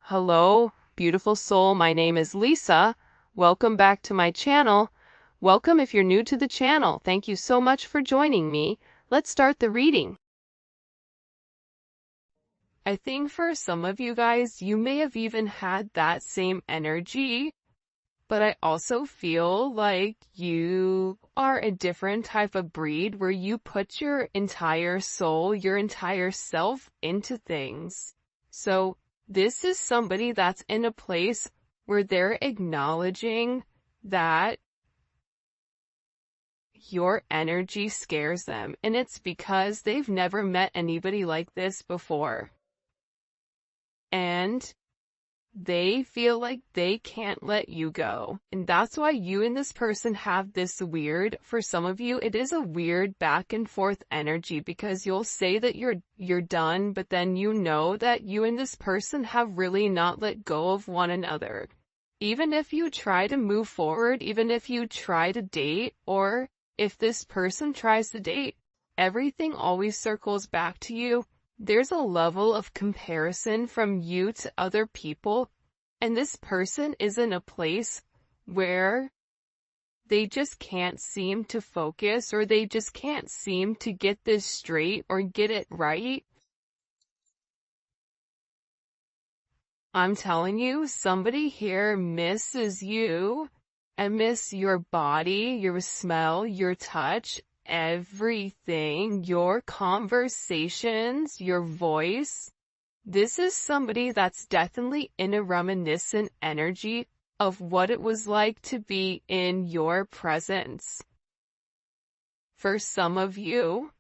Hello, beautiful soul. My name is Lisa. Welcome back to my channel. Welcome if you're new to the channel. Thank you so much for joining me. Let's start the reading. I think for some of you guys, you may have even had that same energy, but I also feel like you are a different type of breed where you put your entire soul, your entire self into things. So this is somebody that's in a place where they're acknowledging that your energy scares them, and it's because they've never met anybody like this before. And they feel like they can't let you go. And that's why you and this person have this weird, for some of you, it is a weird back and forth energy, because you'll say that you're done, but then you know that you and this person have really not let go of one another. Even if you try to move forward, even if you try to date, or if this person tries to date, everything always circles back to you. There's a level of comparison from you to other people, and this person is in a place where they just can't seem to focus, or they just can't seem to get this straight or get it right. I'm telling you, somebody here misses you and miss your body, your smell, your touch, everything, your conversations, your voice. This is somebody that's definitely in a reminiscent energy of what it was like to be in your presence. For some of you,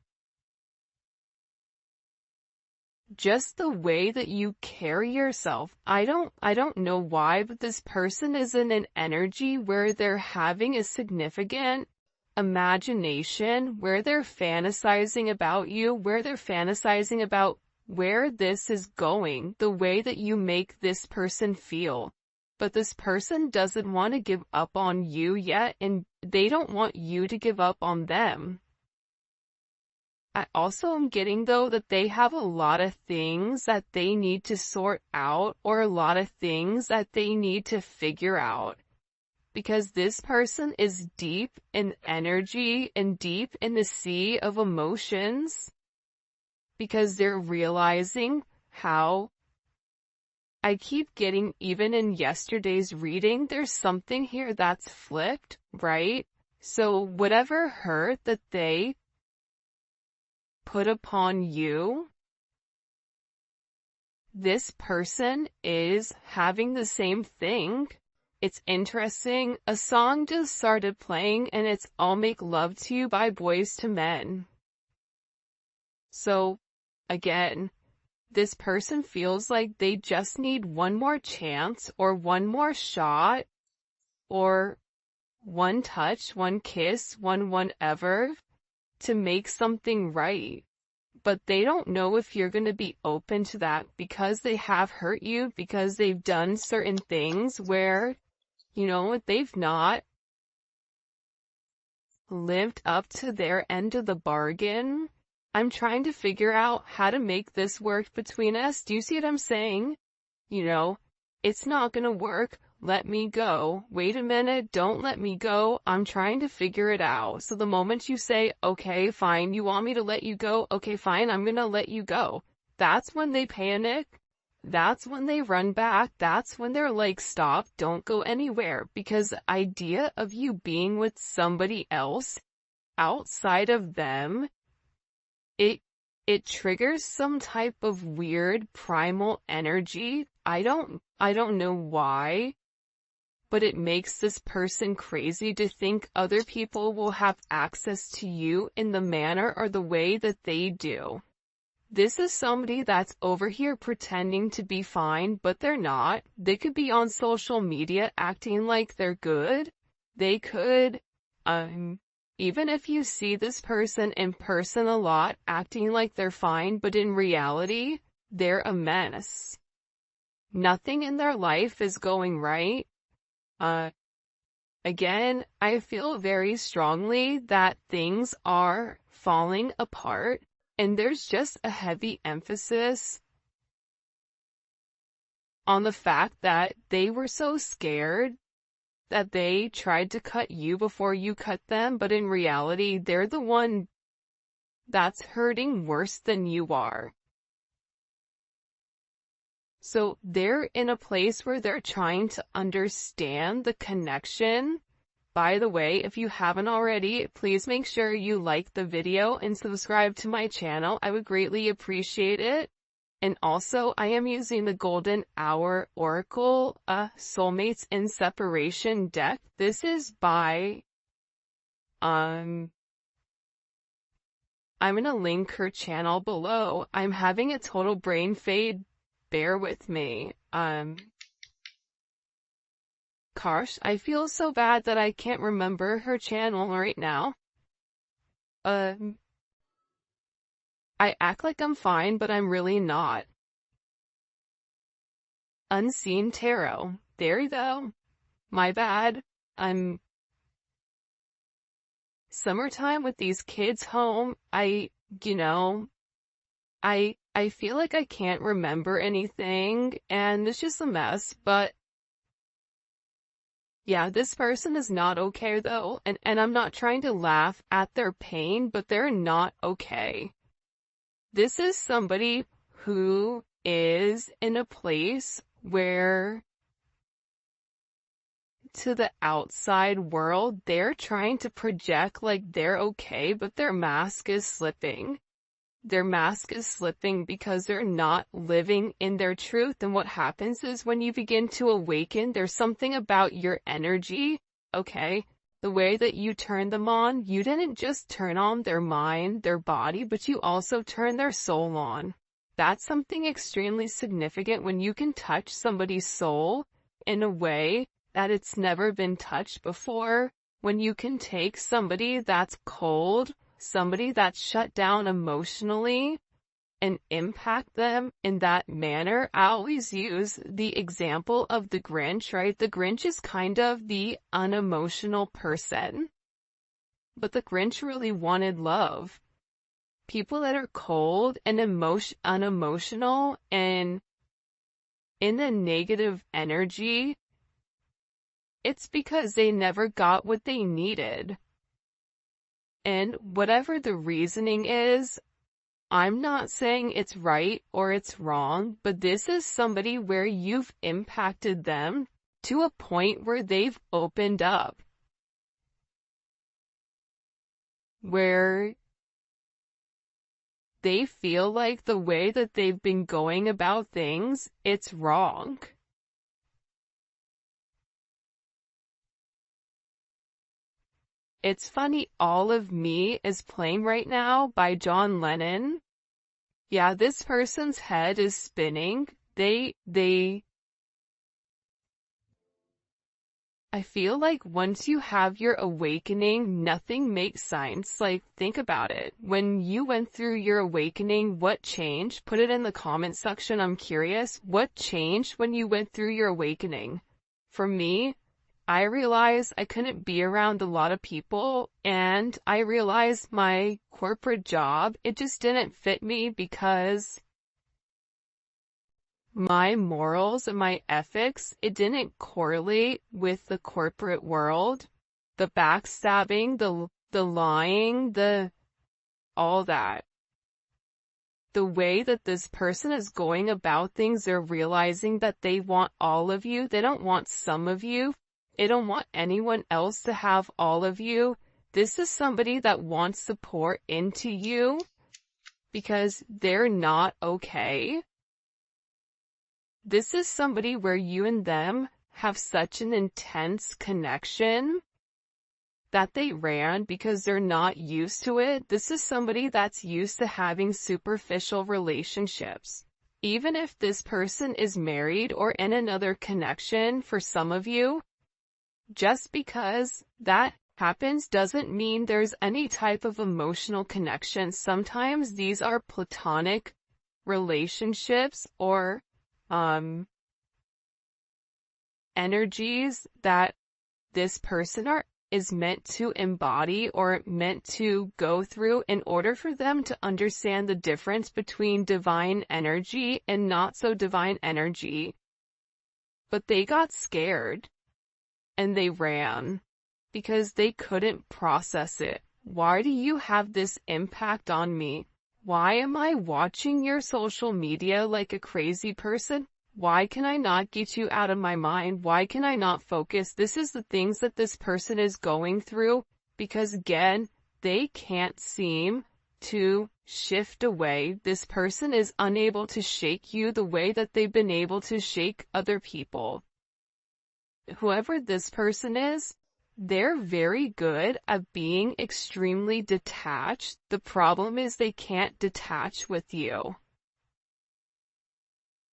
just the way that you carry yourself, I don't know why, but this person is in an energy where they're having a significant imagination, where they're fantasizing about you, where they're fantasizing about where this is going, the way that you make this person feel. But this person doesn't want to give up on you yet, and they don't want you to give up on them. I also am getting, though, that they have a lot of things that they need to sort out, or a lot of things that they need to figure out. Because this person is deep in energy and deep in the sea of emotions. Because they're realizing how, I keep getting, even in yesterday's reading, there's something here that's flipped, right? So whatever hurt that they put upon you, this person is having the same thing. It's interesting. A song just started playing, and it's "I'll Make Love to You" by Boys to Men. So, again, this person feels like they just need one more chance, or one more shot, or one touch, one kiss, one whatever, to make something right. But they don't know if you're going to be open to that, because they have hurt you, because they've done certain things where, they've not lived up to their end of the bargain. I'm trying to figure out how to make this work between us. Do you see what I'm saying? It's not gonna work. Let me go. Wait a minute. Don't let me go. I'm trying to figure it out. So the moment you say, okay, fine, you want me to let you go? Okay, fine, I'm gonna let you go. That's when they panic. That's when they run back. That's when they're like, stop, don't go anywhere. Because the idea of you being with somebody else outside of them, it triggers some type of weird primal energy. I don't know why, but it makes this person crazy to think other people will have access to you in the manner or the way that they do. This is somebody that's over here pretending to be fine, but they're not. They could be on social media acting like they're good. They could, even if you see this person in person a lot, acting like they're fine, but in reality, they're a mess. Nothing in their life is going right. Again, I feel very strongly that things are falling apart, and there's just a heavy emphasis on the fact that they were so scared that they tried to cut you before you cut them, but in reality, they're the one that's hurting worse than you are. So they're in a place where they're trying to understand the connection. By the way, if you haven't already, please make sure you like the video and subscribe to my channel. I would greatly appreciate it. And also, I am using the Golden Hour Oracle, Soulmates in Separation deck. This is by, I'm gonna link her channel below. I'm having a total brain fade. Bear with me. Gosh, I feel so bad that I can't remember her channel right now. I act like I'm fine, but I'm really not. Unseen Tarot. There you go. My bad. Summertime with these kids home, I feel like I can't remember anything, and it's just a mess, but yeah, this person is not okay though, and I'm not trying to laugh at their pain, but they're not okay. This is somebody who is in a place where, to the outside world, they're trying to project like they're okay, but their mask is slipping. Their mask is slipping because they're not living in their truth. And what happens is when you begin to awaken, there's something about your energy, okay? The way that you turn them on, you didn't just turn on their mind, their body, but you also turn their soul on. That's something extremely significant when you can touch somebody's soul in a way that it's never been touched before. When you can take somebody that's cold, somebody that's shut down emotionally, and impact them in that manner. I always use the example of the Grinch, right? The Grinch is kind of the unemotional person, but the Grinch really wanted love. People that are cold and unemotional and in a negative energy, it's because they never got what they needed. And whatever the reasoning is, I'm not saying it's right or it's wrong, but this is somebody where you've impacted them to a point where they've opened up. Where they feel like the way that they've been going about things, it's wrong. It's funny, All of Me is playing right now by John Lennon. Yeah, this person's head is spinning. I feel like once you have your awakening, nothing makes sense. Like, think about it. When you went through your awakening, what changed? Put it in the comment section. I'm curious. What changed when you went through your awakening? For me, I realized I couldn't be around a lot of people, and I realized my corporate job, it just didn't fit me because my morals and my ethics, it didn't correlate with the corporate world. The backstabbing, the lying, all that. The way that this person is going about things, they're realizing that they want all of you. They don't want some of you. They don't want anyone else to have all of you. This is somebody that wants to pour into you because they're not okay. This is somebody where you and them have such an intense connection that they ran because they're not used to it. This is somebody that's used to having superficial relationships. Even if this person is married or in another connection for some of you, just because that happens doesn't mean there's any type of emotional connection. Sometimes these are platonic relationships or energies that this person is meant to embody or meant to go through in order for them to understand the difference between divine energy and not so divine energy. but they got scared and they ran because they couldn't process it. Why do you have this impact on me? Why am I watching your social media like a crazy person? Why can I not get you out of my mind? Why can I not focus? This is the things that this person is going through because, again, they can't seem to shift away. This person is unable to shake you the way that they've been able to shake other people. Whoever this person is, they're very good at being extremely detached. The problem is they can't detach with you.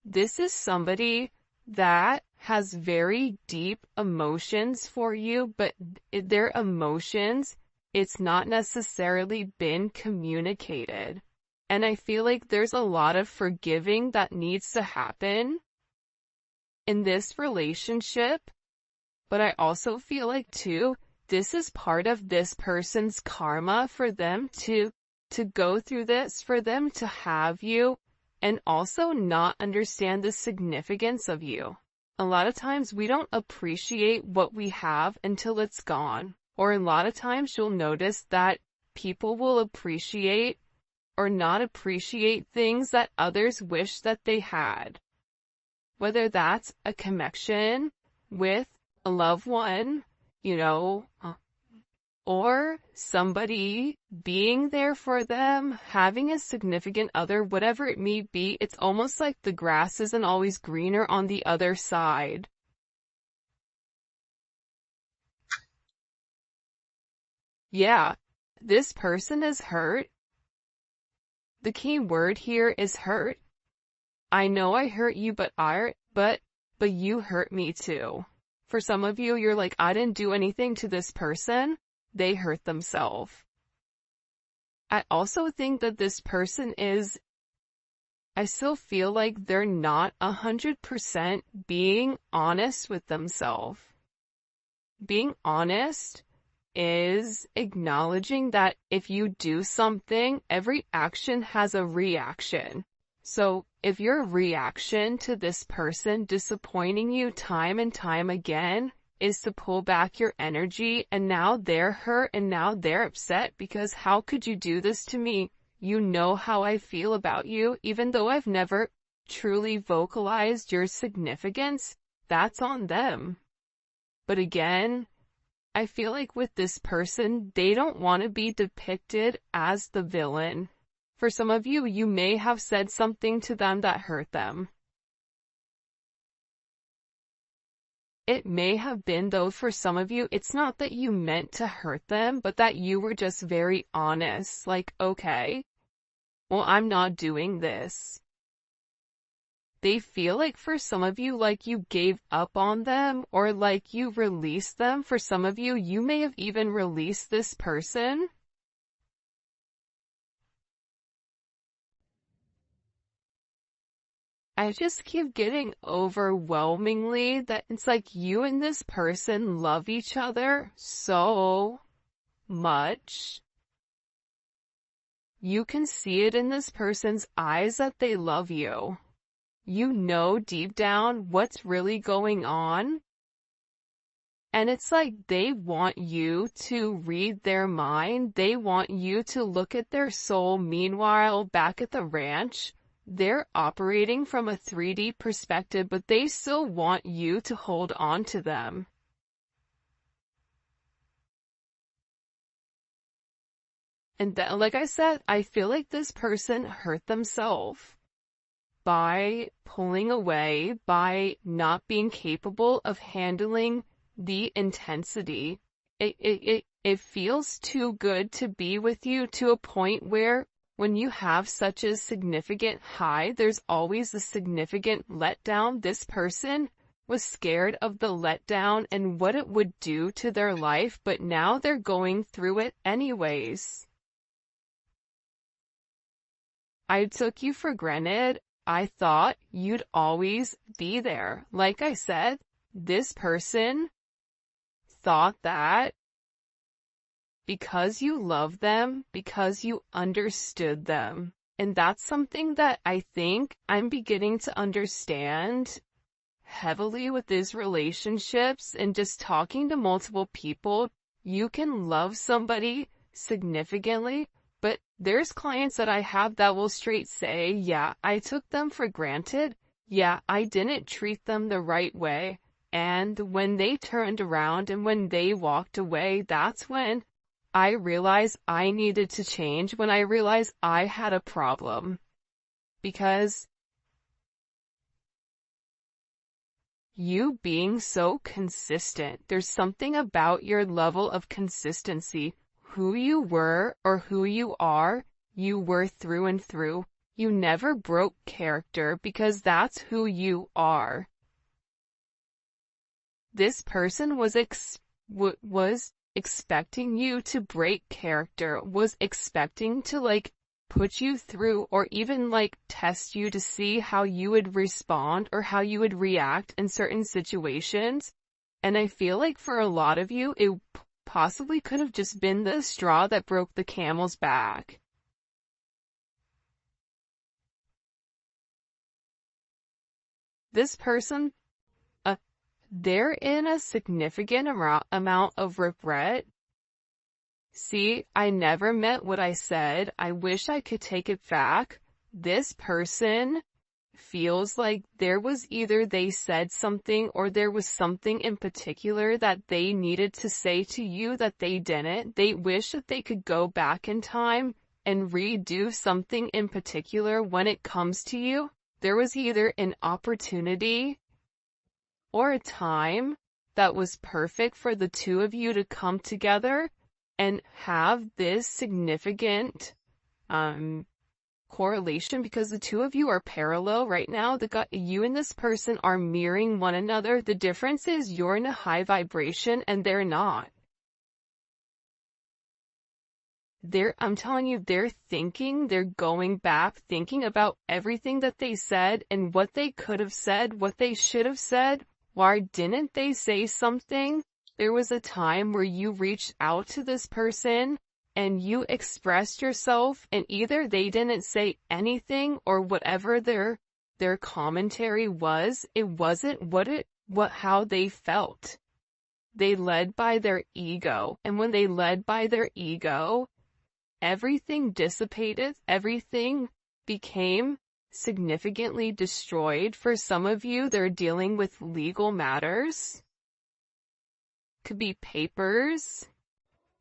This is somebody that has very deep emotions for you, but their emotions, it's not necessarily been communicated. And I feel like there's a lot of forgiving that needs to happen in this relationship. But I also feel like, too, this is part of this person's karma for them to go through this, for them to have you, and also not understand the significance of you. A lot of times we don't appreciate what we have until it's gone. Or a lot of times you'll notice that people will appreciate or not appreciate things that others wish that they had. Whether that's a connection with a loved one, or somebody being there for them, having a significant other, whatever it may be. It's almost like the grass isn't always greener on the other side. Yeah, this person is hurt. The key word here is hurt. I know I hurt you, but you hurt me too. For some of you, you're like, I didn't do anything to this person. They hurt themselves. I also think that this person I still feel like they're not 100% being honest with themselves. Being honest is acknowledging that if you do something, every action has a reaction. So if your reaction to this person disappointing you time and time again is to pull back your energy, and now they're hurt and now they're upset because how could you do this to me? You know how I feel about you, even though I've never truly vocalized your significance. That's on them. But again, I feel like with this person, they don't want to be depicted as the villain. For some of you, you may have said something to them that hurt them. It may have been, though, for some of you, it's not that you meant to hurt them, but that you were just very honest. Like, okay, well, I'm not doing this. They feel like for some of you, like you gave up on them or like you released them. For some of you, you may have even released this person. I just keep getting overwhelmingly that it's like you and this person love each other so much. You can see it in this person's eyes that they love you. You know deep down what's really going on. And it's like they want you to read their mind. They want you to look at their soul. Meanwhile, back at the ranch, they're operating from a 3D perspective, but they still want you to hold on to them. And that, like I said, I feel like this person hurt themselves by pulling away, by not being capable of handling the intensity. It feels too good to be with you, to a point where when you have such a significant high, there's always a significant letdown. This person was scared of the letdown and what it would do to their life, but now they're going through it anyways. I took you for granted. I thought you'd always be there. Like I said, this person thought that because you love them, because you understood them. And that's something that I think I'm beginning to understand heavily with these relationships and just talking to multiple people. You can love somebody significantly, but there's clients that I have that will straight say, yeah, I took them for granted. Yeah, I didn't treat them the right way. And when they turned around and when they walked away, that's when I realized I needed to change, when I realized I had a problem. Because you being so consistent, there's something about your level of consistency. Who you were or who you are, you were through and through. You never broke character because that's who you are. This person was expecting you to break character, was expecting to put you through or even test you to see how you would respond or how you would react in certain situations. And I feel like for a lot of you, it possibly could have just been the straw that broke the camel's back. This person, they're in a significant amount of regret. See, I never meant what I said. I wish I could take it back. This person feels like there was either they said something or there was something in particular that they needed to say to you that they didn't. They wish that they could go back in time and redo something in particular when it comes to you. There was either an opportunity or a time that was perfect for the two of you to come together and have this significant correlation, because the two of you are parallel right now. You and this person are mirroring one another. The difference is you're in a high vibration and they're not. I'm telling you, they're going back, thinking about everything that they said and what they could have said, what they should have said. Why didn't they say something? There was a time where you reached out to this person and you expressed yourself, and either they didn't say anything or whatever their commentary was, it wasn't how they felt. They led by their ego, and when they led by their ego, everything dissipated, everything became significantly destroyed. For some of you, they're dealing with legal matters. Could be papers.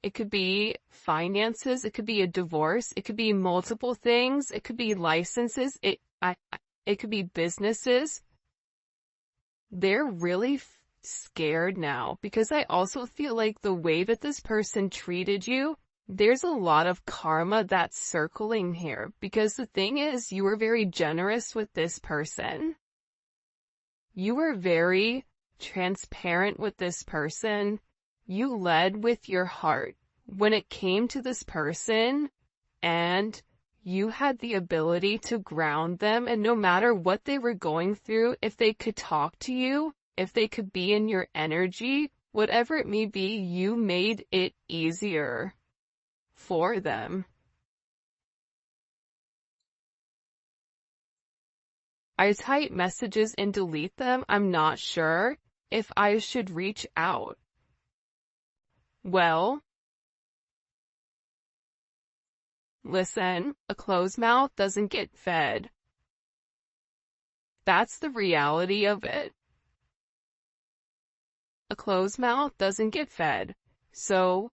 It could be finances. It could be a divorce. It could be multiple things. It could be licenses. It could be businesses. They're really scared now, because I also feel like the way that this person treated you, there's a lot of karma that's circling here, because the thing is, you were very generous with this person. You were very transparent with this person. You led with your heart when it came to this person, and you had the ability to ground them, and no matter what they were going through, if they could talk to you, if they could be in your energy, whatever it may be, you made it easier for them. I type messages and delete them. I'm not sure if I should reach out. Well, listen, a closed mouth doesn't get fed. That's the reality of it. A closed mouth doesn't get fed. So,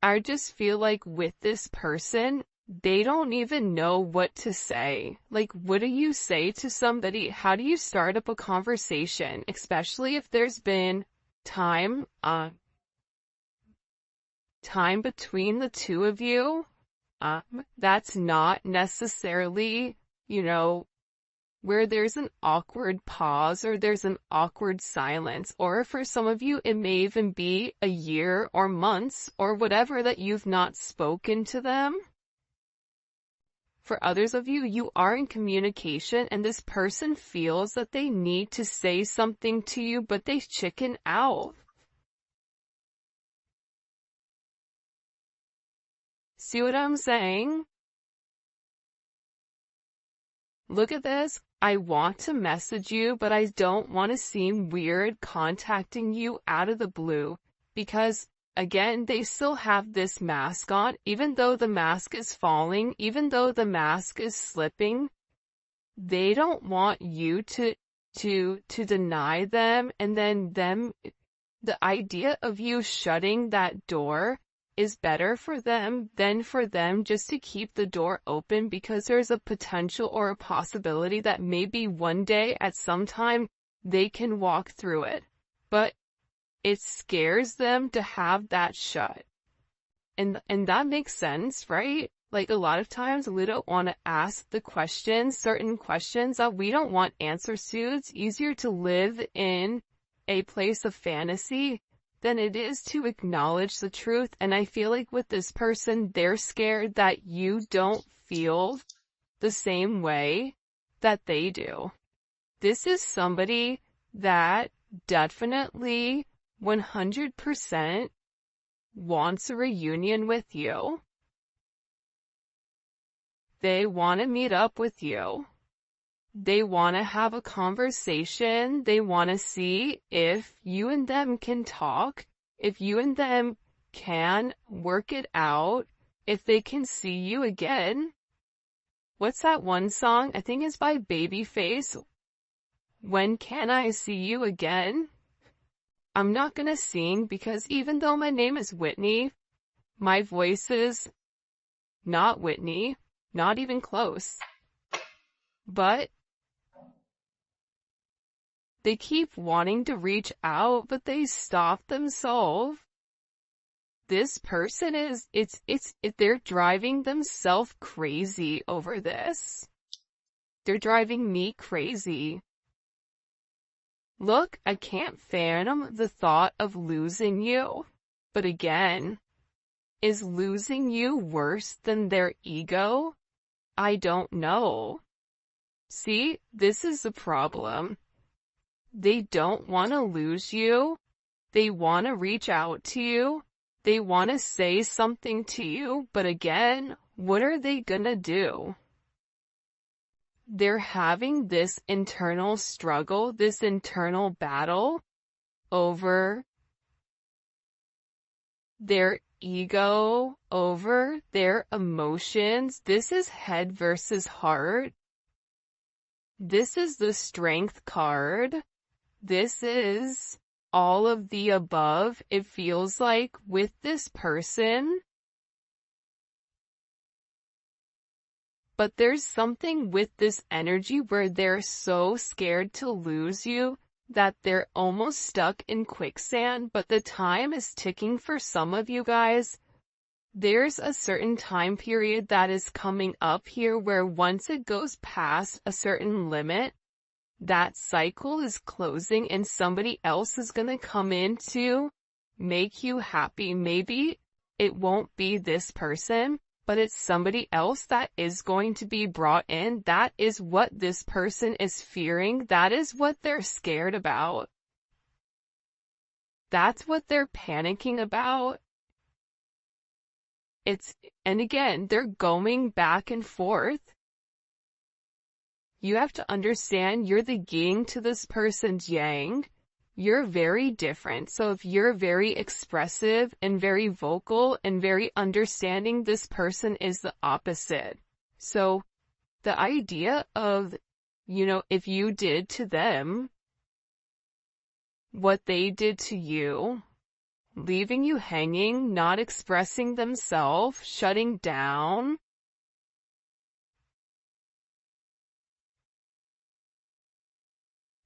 I just feel like with this person, they don't even know what to say. Like, what do you say to somebody? How do you start up a conversation, especially if there's been time between the two of you? That's not necessarily, where there's an awkward pause or there's an awkward silence, or for some of you, it may even be a year or months or whatever that you've not spoken to them. For others of you, you are in communication and this person feels that they need to say something to you, but they chicken out. See what I'm saying? look at this. I want to message you, but I don't want to seem weird contacting you out of the blue because, again, they still have this mask on, even though the mask is falling, even though the mask is slipping. They don't want you to deny them, and then the idea of you shutting that door is better for them than for them just to keep the door open, because there's a potential or a possibility that maybe one day at some time they can walk through it. But it scares them to have that shut. And that makes sense, right? Like a lot of times we don't want to ask the questions, certain questions that we don't want answers to. It's easier to live in a place of fantasy than it is to acknowledge the truth. And I feel like with this person, they're scared that you don't feel the same way that they do. This is somebody that definitely 100% wants a reunion with you. They want to meet up with you. They want to have a conversation. They want to see if you and them can talk, if you and them can work it out, if they can see you again. What's that one song? I think it's by Babyface. When can I see you again? I'm not gonna sing because even though my name is Whitney, my voice is not Whitney, not even close. But they keep wanting to reach out, but they stop themselves. This person they're driving themselves crazy over this. They're driving me crazy. Look, I can't fathom the thought of losing you. But again, is losing you worse than their ego? I don't know. See, this is the problem. They don't want to lose you. They want to reach out to you. They want to say something to you. But again, what are they gonna do? They're having this internal struggle, this internal battle over their ego, over their emotions. This is head versus heart. This is the strength card. This is all of the above. It feels like with this person. But there's something with this energy where they're so scared to lose you that they're almost stuck in quicksand, but the time is ticking for some of you guys. There's a certain time period that is coming up here where once it goes past a certain limit, that cycle is closing and somebody else is gonna come in to make you happy. Maybe it won't be this person, but it's somebody else that is going to be brought in. That is what this person is fearing. That is what they're scared about. That's what they're panicking about. And again, they're going back and forth. You have to understand you're the yin to this person's yang. You're very different. So if you're very expressive and very vocal and very understanding, this person is the opposite. So the idea of, if you did to them what they did to you, leaving you hanging, not expressing themselves, shutting down,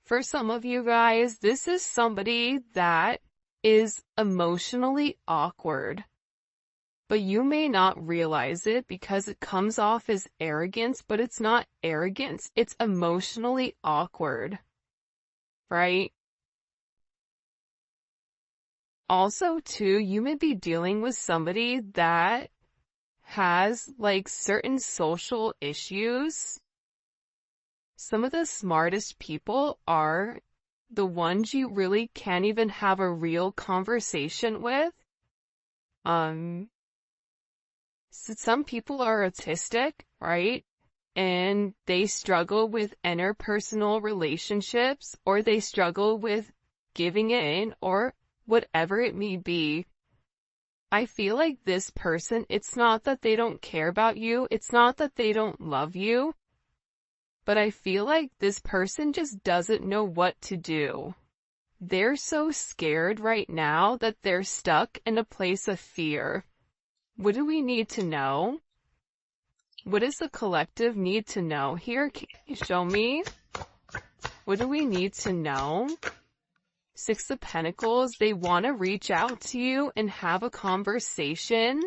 for some of you guys, this is somebody that is emotionally awkward. But you may not realize it because it comes off as arrogance, but it's not arrogance. It's emotionally awkward. Right? Also, too, you may be dealing with somebody that has, certain social issues. Some of the smartest people are the ones you really can't even have a real conversation with. So some people are autistic, right? and they struggle with interpersonal relationships, or they struggle with giving in, or whatever it may be. I feel like this person, it's not that they don't care about you, it's not that they don't love you, but I feel like this person just doesn't know what to do. They're so scared right now that they're stuck in a place of fear. What do we need to know? What does the collective need to know? Here, can you show me? What do we need to know? Six of Pentacles, they want to reach out to you and have a conversation.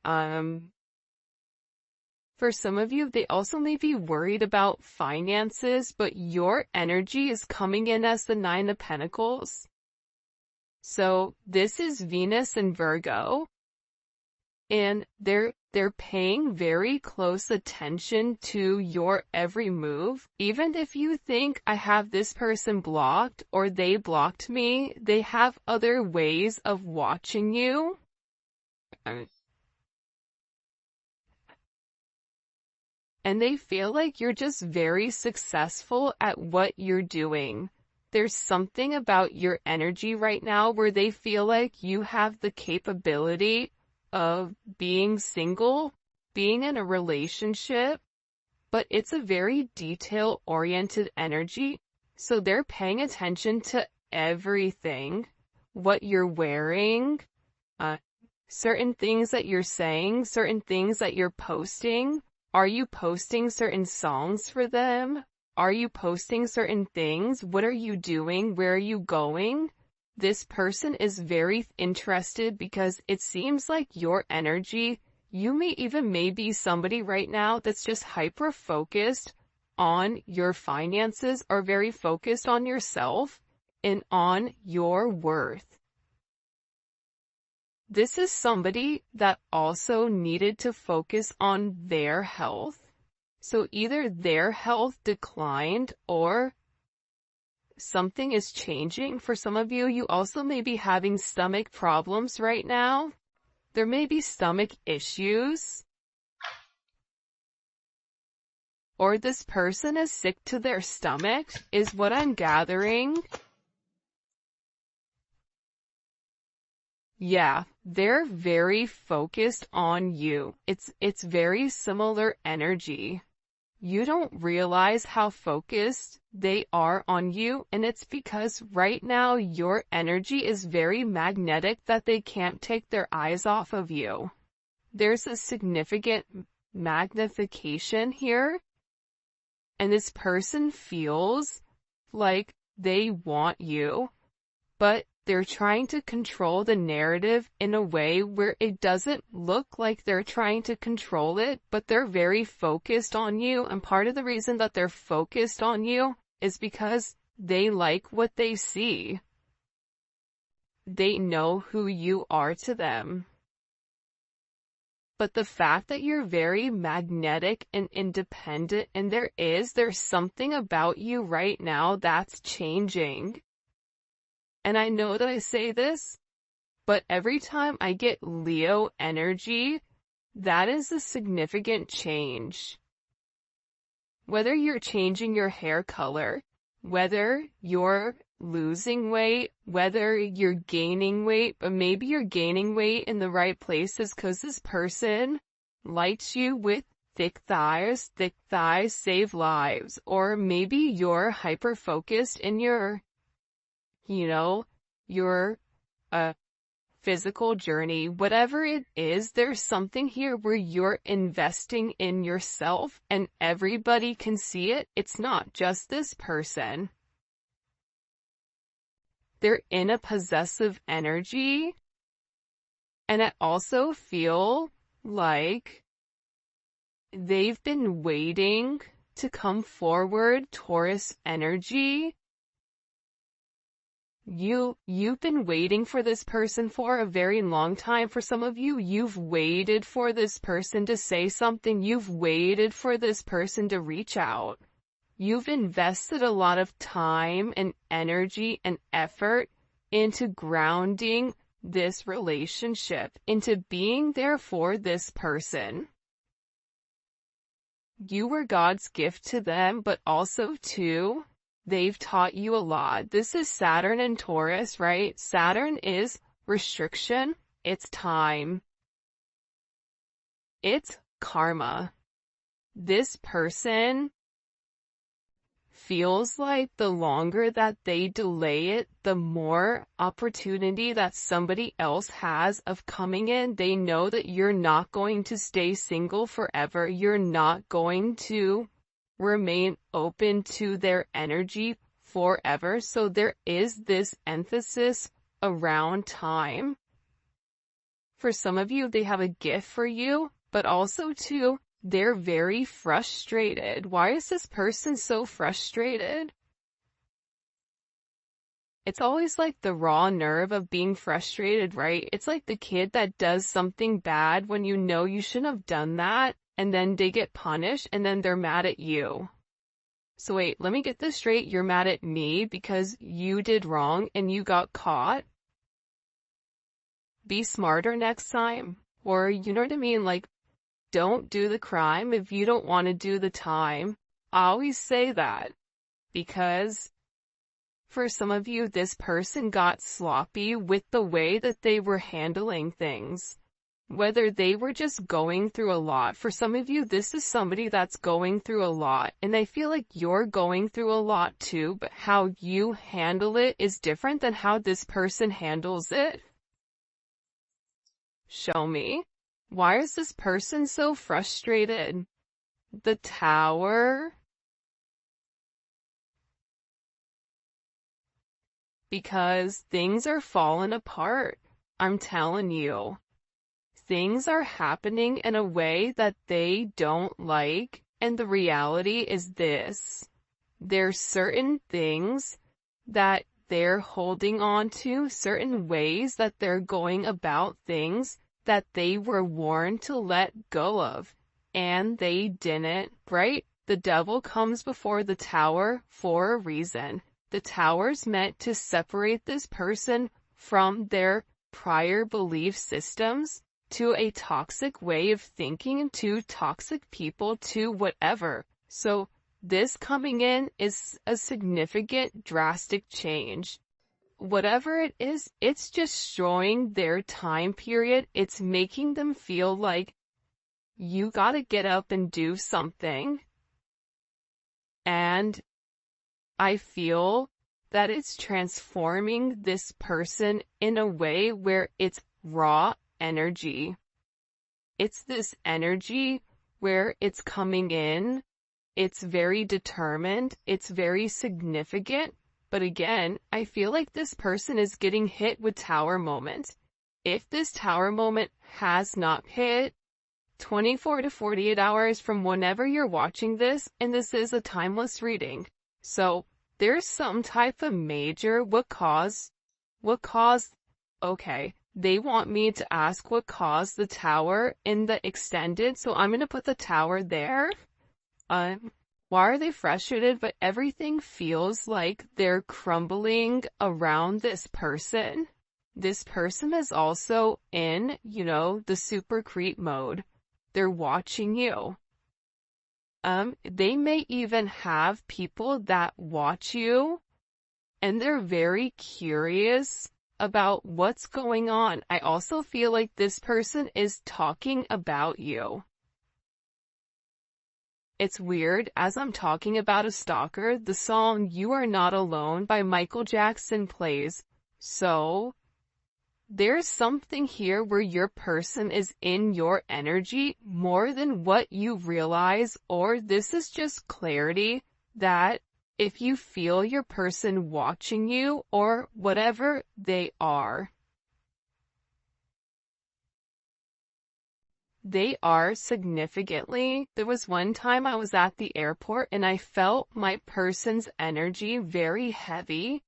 For some of you, they also may be worried about finances, but your energy is coming in as the Nine of Pentacles. So this is Venus and Virgo, and they're paying very close attention to your every move. Even if you think I have this person blocked or they blocked me, they have other ways of watching you. And they feel like you're just very successful at what you're doing. There's something about your energy right now where they feel like you have the capability of being single, being in a relationship, but it's a very detail-oriented energy. So they're paying attention to everything, what you're wearing, certain things that you're saying, certain things that you're posting. Are you posting certain songs for them? Are you posting certain things? What are you doing? Where are you going? This person is very interested because it seems like your energy, you may even be somebody right now that's just hyper-focused on your finances or very focused on yourself and on your worth. This is somebody that also needed to focus on their health. So either their health declined or something is changing. For some of you, you also may be having stomach problems right now. There may be stomach issues. Or this person is sick to their stomach, is what I'm gathering. Yeah, they're very focused on you. It's very similar energy. You don't realize how focused they are on you, and it's because right now your energy is very magnetic that they can't take their eyes off of you. There's a significant magnification here, and this person feels like they want you, but they're trying to control the narrative in a way where it doesn't look like they're trying to control it, but they're very focused on you. And part of the reason that they're focused on you is because they like what they see. They know who you are to them. But the fact that you're very magnetic and independent, and there's something about you right now that's changing. And I know that I say this, but every time I get Leo energy, that is a significant change. Whether you're changing your hair color, whether you're losing weight, whether you're gaining weight, but maybe you're gaining weight in the right places because this person likes you with thick thighs save lives, or maybe you're hyper-focused in your your physical journey. Whatever it is, there's something here where you're investing in yourself and everybody can see it. It's not just this person. They're in a possessive energy, and I also feel like they've been waiting to come forward. Taurus energy. You've been waiting for this person for a very long time. For some of you, you've waited for this person to say something. You've waited for this person to reach out. You've invested a lot of time and energy and effort into grounding this relationship, into being there for this person. you were God's gift to them, but also too, they've taught you a lot. This is Saturn and Taurus, right? Saturn is restriction, it's time, it's karma. This person feels like the longer that they delay it, the more opportunity that somebody else has of coming in. They know that you're not going to stay single forever. You're not going to remain open to their energy forever. So there is this emphasis around time. For some of you, they have a gift for you, but also too, they're very frustrated. Why is this person so frustrated? It's always like the raw nerve of being frustrated, right? It's like the kid that does something bad when you know you shouldn't have done that, and then they get punished, and then they're mad at you. So wait, let me get this straight. You're mad at me because you did wrong and you got caught? Be smarter next time. Or, you know what I mean? Like, don't do the crime if you don't want to do the time. I always say that because for some of you, this person got sloppy with the way that they were handling things. Whether they were just going through a lot. For some of you, this is somebody that's going through a lot. And I feel like you're going through a lot too, but how you handle it is different than how this person handles it. Show me. Why is this person so frustrated? The Tower? Because things are falling apart. I'm telling you. Things are happening in a way that they don't like, and the reality is this. There's certain things that they're holding on to, certain ways that they're going about things that they were warned to let go of, and they didn't, right? The devil comes before the Tower for a reason. The Tower's meant to separate this person from their prior belief systems, to a toxic way of thinking, to toxic people, to whatever. So this coming in is a significant, drastic change. Whatever it is, it's destroying their time period. It's making them feel like you gotta get up and do something. And I feel that it's transforming this person in a way where it's raw energy. It's this energy where it's coming in, it's very determined, it's very significant, but again, I feel like this person is getting hit with Tower moment. If this Tower moment has not hit, 24 to 48 hours from whenever you're watching this, and this is a timeless reading. So, there's some type of major, what caused, okay. They want me to ask what caused the Tower in the extended, so I'm gonna put the Tower there. Why are they frustrated? But everything feels like they're crumbling around this person. This person is also in, the super creep mode. They're watching you. They may even have people that watch you, and they're very curious about what's going on. I also feel like this person is talking about you. It's weird, as I'm talking about a stalker, the song You Are Not Alone by Michael Jackson plays. So, there's something here where your person is in your energy more than what you realize, or this is just clarity that if you feel your person watching you or whatever they are significantly. There was one time I was at the airport and I felt my person's energy very heavy.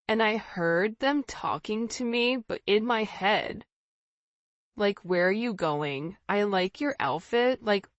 And I heard them talking to me, but in my head. Like, where are you going? I like your outfit. Like,